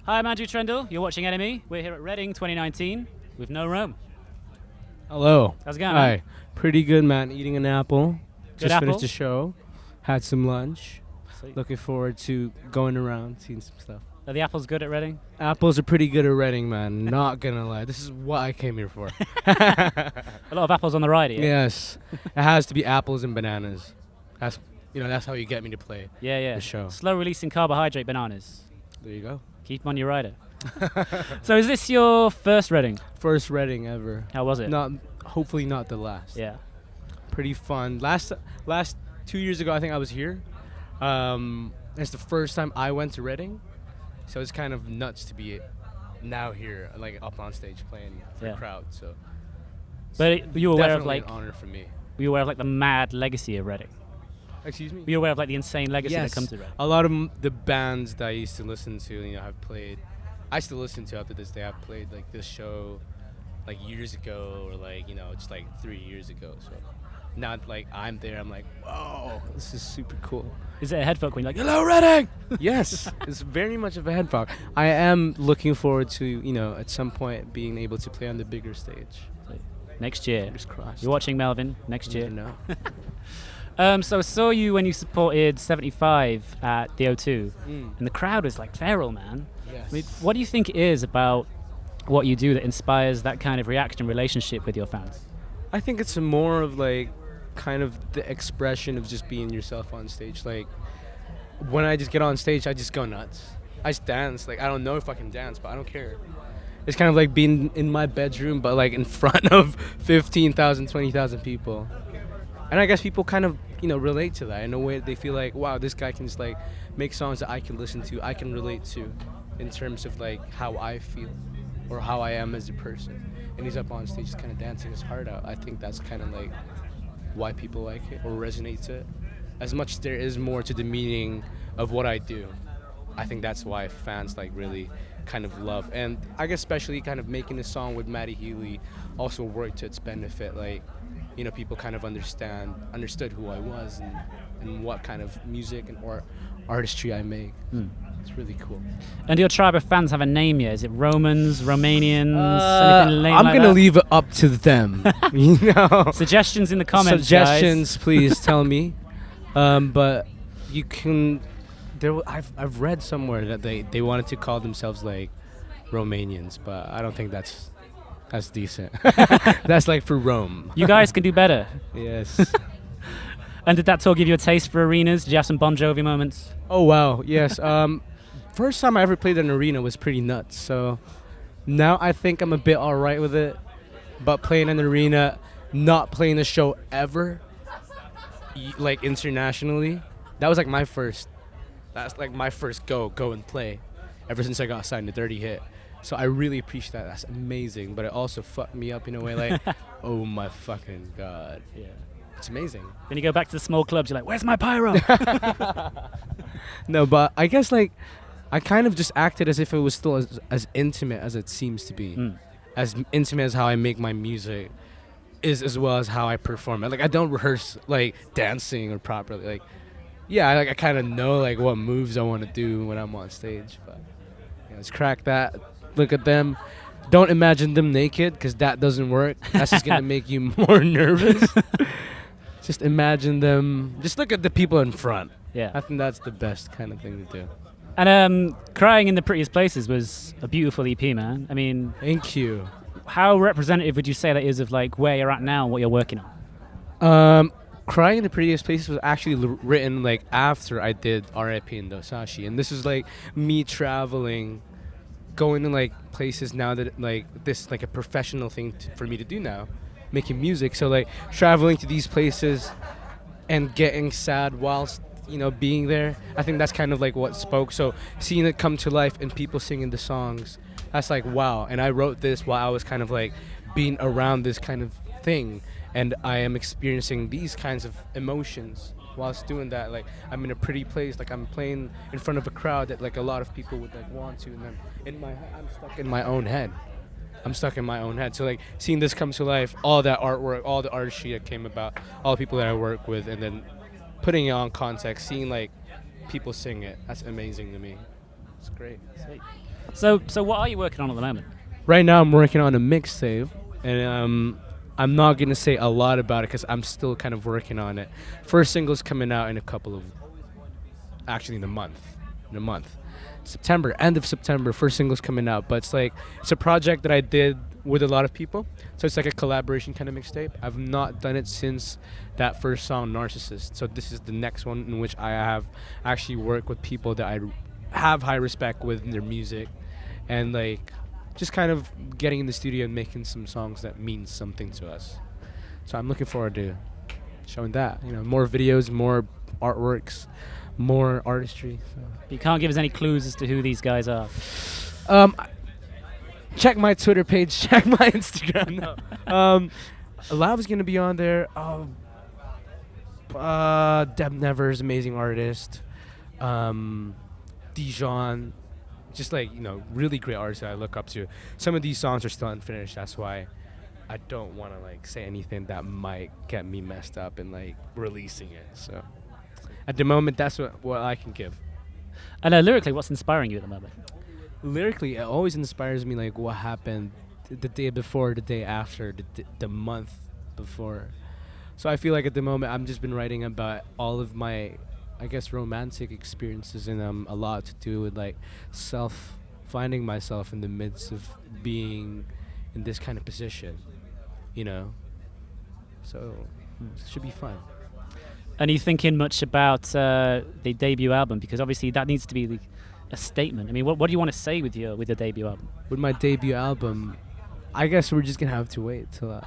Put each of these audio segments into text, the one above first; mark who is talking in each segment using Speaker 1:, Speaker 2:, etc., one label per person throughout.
Speaker 1: Hi, I'm Andrew Trendle. You're watching Enemy. We're here at Reading 2019 with No Rome.
Speaker 2: Hello.
Speaker 1: How's it going, man?
Speaker 2: Hi. Pretty good, man. Eating an apple.
Speaker 1: Good
Speaker 2: Just
Speaker 1: apple?
Speaker 2: finished the show. Had some lunch.
Speaker 1: Sweet.
Speaker 2: Looking forward to going around, seeing some stuff.
Speaker 1: Are the apples good at Reading?
Speaker 2: Apples are pretty good at Reading, man. Not gonna lie. This is what I came here for.
Speaker 1: A lot of apples on the ride here.
Speaker 2: Yes. It has to be apples and bananas. That's how you get me to play
Speaker 1: Yeah.
Speaker 2: the show.
Speaker 1: Slow releasing carbohydrate bananas.
Speaker 2: There you go.
Speaker 1: Keep them on your rider. So is this your first Reading?
Speaker 2: First Reading ever.
Speaker 1: How was it?
Speaker 2: Hopefully not the last.
Speaker 1: Yeah.
Speaker 2: Pretty fun. Last 2 years ago, I think I was here. It's the first time I went to Reading, so it's kind of nuts to be now here, like up on stage playing for a crowd. So,
Speaker 1: But you were aware of
Speaker 2: definitely
Speaker 1: like
Speaker 2: an honor for me.
Speaker 1: were you aware of like the mad legacy of Reading?
Speaker 2: Excuse me.
Speaker 1: Were you aware of like the insane legacy
Speaker 2: Yes.
Speaker 1: that comes to Reading?
Speaker 2: A lot of the bands that I used to listen to, have played. I still listen to up to this day. I've played like this show, like years ago, or like just like 3 years ago. So now like I'm there, I'm like, whoa, this is super cool.
Speaker 1: Is it a head fuck when you're like,
Speaker 2: Hello, Reading! Yes, it's very much of a head fuck. I am looking forward to, at some point being able to play on the bigger stage.
Speaker 1: next year?
Speaker 2: Fingers crossed.
Speaker 1: You're watching Melvin next
Speaker 2: You
Speaker 1: year.
Speaker 2: never know.
Speaker 1: So I saw you when you supported 75 at the O2, and the crowd was like feral, man.
Speaker 2: Yes.
Speaker 1: I mean, what do you think it is about what you do that inspires that kind of reaction relationship with your fans?
Speaker 2: I think it's more of like kind of the expression of just being yourself on stage. Like when I just get on stage, I just go nuts. I just dance. Like I don't know if I can dance, but I don't care. It's kind of like being in my bedroom, but like in front of 15,000, 20,000 people. And I guess people kind of, relate to that in a way. They feel like, wow, this guy can just like make songs that I can listen to, I can relate to in terms of like how I feel or how I am as a person. And he's up on stage just kind of dancing his heart out. I think that's kind of like why people like it or resonate to it. As much as there is more to the meaning of what I do, I think that's why fans like really kind of love. And I guess especially kind of making a song with Matty Healy also worked to its benefit. Like, people kind of understood who I was and what kind of music and artistry I make. It's really cool.
Speaker 1: And do your tribe of fans have a name yet? Is it Romans, Romanians, anything lame
Speaker 2: I'm
Speaker 1: like
Speaker 2: gonna
Speaker 1: that?
Speaker 2: leave it up to them.
Speaker 1: Suggestions in the comments,
Speaker 2: Suggestions,
Speaker 1: guys.
Speaker 2: please tell me. But you can. I've read somewhere that they wanted to call themselves like Romanians, but I don't think that's decent. That's like for Rome.
Speaker 1: You guys can do better.
Speaker 2: Yes.
Speaker 1: And did that tour give you a taste for arenas? Did you have some Bon Jovi moments?
Speaker 2: Oh wow, yes. First time I ever played an arena was pretty nuts. So now I think I'm a bit alright with it. But playing an arena, not playing a show ever, like internationally, that was like my first. That's like my first go and play, ever since I got signed to Dirty Hit. So I really appreciate that. That's amazing. But it also fucked me up in a way like, oh my fucking god.
Speaker 1: Yeah.
Speaker 2: It's amazing.
Speaker 1: Then you go back to the small clubs, you're like, where's my pyro?
Speaker 2: No, but I guess like I kind of just acted as if it was still as intimate as it seems to be. As intimate as how I make my music is as well as how I perform it. Like I don't rehearse like dancing or properly. Like I kind of know like what moves I want to do when I'm on stage. But let's crack that. Look at them. Don't imagine them naked because that doesn't work. That's just gonna make you more nervous. Just imagine them. Just look at the people in front.
Speaker 1: Yeah.
Speaker 2: I think that's the best kind of thing to do.
Speaker 1: And Crying in the Prettiest Places was a beautiful EP, man. I mean,
Speaker 2: Thank you.
Speaker 1: how representative would you say that is of like where you're at now and what you're working on?
Speaker 2: Crying in the Prettiest Places was actually written like after I did R.I.P. in Dosashi, and this is like me traveling, going to like places now that like this like a professional thing for me to do now, making music. So like traveling to these places and getting sad whilst being there. I think that's kind of like what spoke. So seeing it come to life and people singing the songs, that's like wow. And I wrote this while I was kind of like being around this kind of thing, and I am experiencing these kinds of emotions whilst doing that. Like I'm in a pretty place, like I'm playing in front of a crowd that like a lot of people would like want to, and then I'm stuck in my own head. So like seeing this come to life, all that artwork, all the artistry that came about, all the people that I work with, and then putting it on context, seeing like people sing it, that's amazing to me. It's great.
Speaker 1: Sweet. So what are you working on at the moment?
Speaker 2: Right now, I'm working on a mixtape, and I'm not gonna say a lot about it because I'm still kind of working on it. First single's coming out in in a month. September, end of September, first single's coming out. But it's a project that I did with a lot of people, so it's like a collaboration kind of mixtape. I've not done it since that first song, Narcissist. So this is the next one in which I have actually worked with people that I have high respect with in their music, and like just kind of getting in the studio and making some songs that mean something to us. So I'm looking forward to showing that. More videos, more artworks, more artistry. So.
Speaker 1: You can't give us any clues as to who these guys are.
Speaker 2: Check my Twitter page. Check my Instagram. No. Lav's gonna be on there. Deb Nevers, amazing artist. Dijon, just really great artists that I look up to. Some of these songs are still unfinished. That's why I don't want to say anything that might get me messed up in releasing it. So at the moment, that's what I can give.
Speaker 1: And lyrically, what's inspiring you at the moment?
Speaker 2: Lyrically, it always inspires me what happened the day before, the day after, the month before. So I feel like at the moment I've just been writing about all of my, I guess, romantic experiences, and a lot to do with finding myself in the midst of being in this kind of position, So it should be fun.
Speaker 1: And are you thinking much about the debut album? Because obviously that needs to be a statement. I mean, what do you want to say with your debut album?
Speaker 2: With my debut album, I guess we're just gonna have to wait till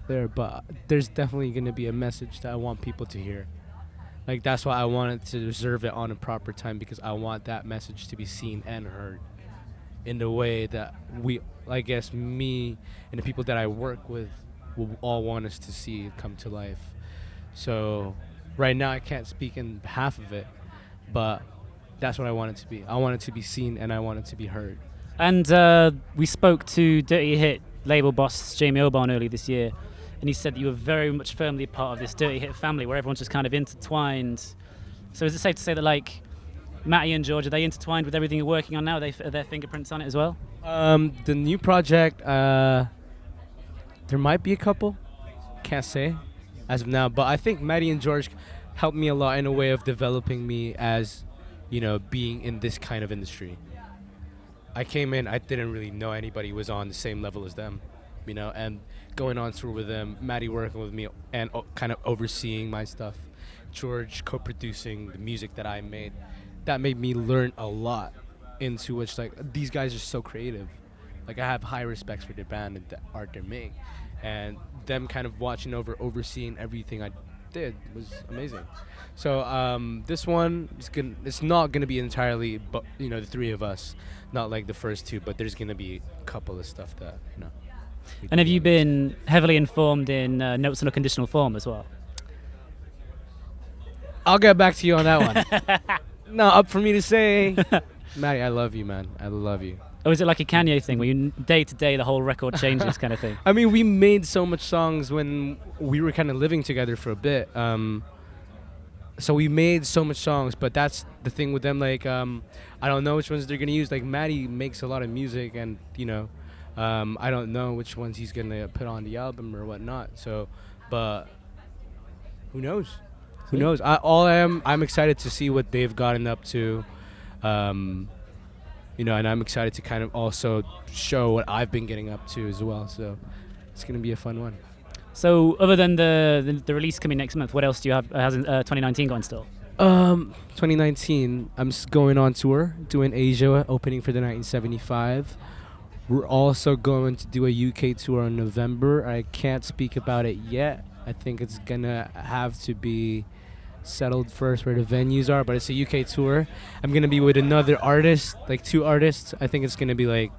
Speaker 2: there. But there's definitely gonna be a message that I want people to hear. That's why I wanted to reserve it on a proper time, because I want that message to be seen and heard in the way that me and the people that I work with will all want us to see it come to life. So right now I can't speak in behalf of it, but that's what I want it to be. I want it to be seen and I want it to be heard.
Speaker 1: And we spoke to Dirty Hit label boss Jamie Obarn earlier this year, and he said that you were very much firmly a part of this Dirty Hit family where everyone's just kind of intertwined. So is it safe to say that Matty and George, are they intertwined with everything you're working on now? Are their fingerprints on it as well?
Speaker 2: The new project, there might be a couple. Can't say as of now, but I think Matty and George helped me a lot in a way of developing me as, being in this kind of industry. I came in, I didn't really know anybody was on the same level as them, and going on tour with them, Matty working with me and kind of overseeing my stuff, George co-producing the music that I made. That made me learn a lot into which these guys are so creative. I have high respects for their band and the art they make, and them kind of overseeing everything I did was amazing. So this one it's not gonna be entirely, but the three of us, not like the first two, but there's gonna be a couple of stuff that
Speaker 1: And have you been heavily informed in Notes on a Conditional Form as well?
Speaker 2: I'll get back to you on that one. Not up for me to say. Matty, I love you, man. I love you.
Speaker 1: Or is it like a Kanye thing where you day to day the whole record changes kind of thing?
Speaker 2: I mean, we made so much songs when we were kind of living together for a bit. So we made so much songs, but that's the thing with them. I don't know which ones they're gonna use. Matty makes a lot of music, and I don't know which ones he's gonna put on the album or whatnot. So, but who knows? Who knows? I'm excited to see what they've gotten up to. And I'm excited to kind of also show what I've been getting up to as well. So it's going to be a fun one.
Speaker 1: So other than the release coming next month, what else do you have? Has 2019 got in still?
Speaker 2: 2019, I'm going on tour, doing Asia, opening for the 1975. We're also going to do a UK tour in November. I can't speak about it yet. I think it's going to have to be settled first where the venues are, but it's a UK tour. I'm going to be with another artist, 2 artists. I think it's going to be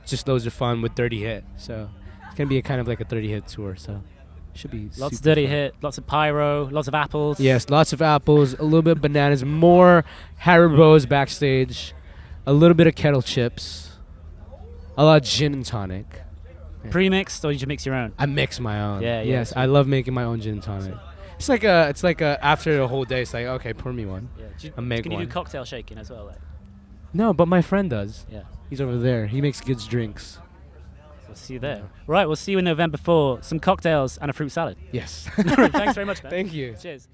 Speaker 2: just loads of fun with Dirty Hit. So it's going to be a kind of a Dirty Hit tour. So it should be
Speaker 1: lots of Dirty Hit, lots of pyro, lots of apples.
Speaker 2: Yes, lots of apples, a little bit of bananas, more Haribo's backstage, a little bit of kettle chips, a lot of gin and tonic.
Speaker 1: Yeah. Pre-mixed, or did you mix your own?
Speaker 2: I mix my own.
Speaker 1: Yeah.
Speaker 2: Yes, I love making my own gin and tonic. It's like after a whole day, it's okay, pour me one.
Speaker 1: Yeah.
Speaker 2: Can
Speaker 1: you do cocktail shaking as well?
Speaker 2: No, but my friend does.
Speaker 1: Yeah.
Speaker 2: He's over there. He makes good drinks.
Speaker 1: We'll see you there. Right, we'll see you in November for some cocktails and a fruit salad.
Speaker 2: Yes.
Speaker 1: Thanks very much, man.
Speaker 2: Thank you.
Speaker 1: Cheers.